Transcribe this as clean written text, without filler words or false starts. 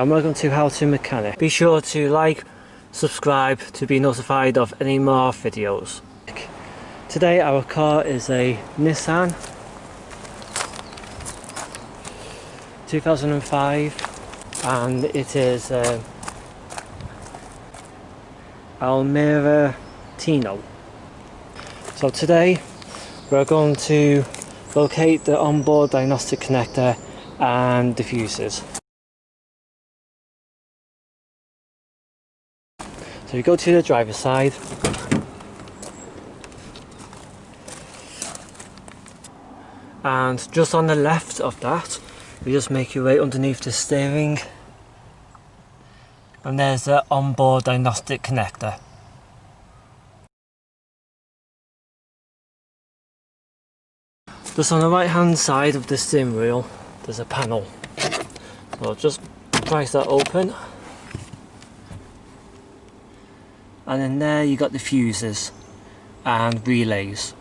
and welcome to How to Mechanic. Be sure to like, subscribe to be notified of any more videos. Today our car is a Nissan 2005 and it is Alerma Tino. So today we're going to locate the onboard diagnostic connector and the fuses. So you go to the driver's side and just on the left of that you just make your way underneath the steering and there's the onboard diagnostic connector. Just on the right hand side of the steering wheel there's a panel, so just prise that open and in there you got the fuses and relays.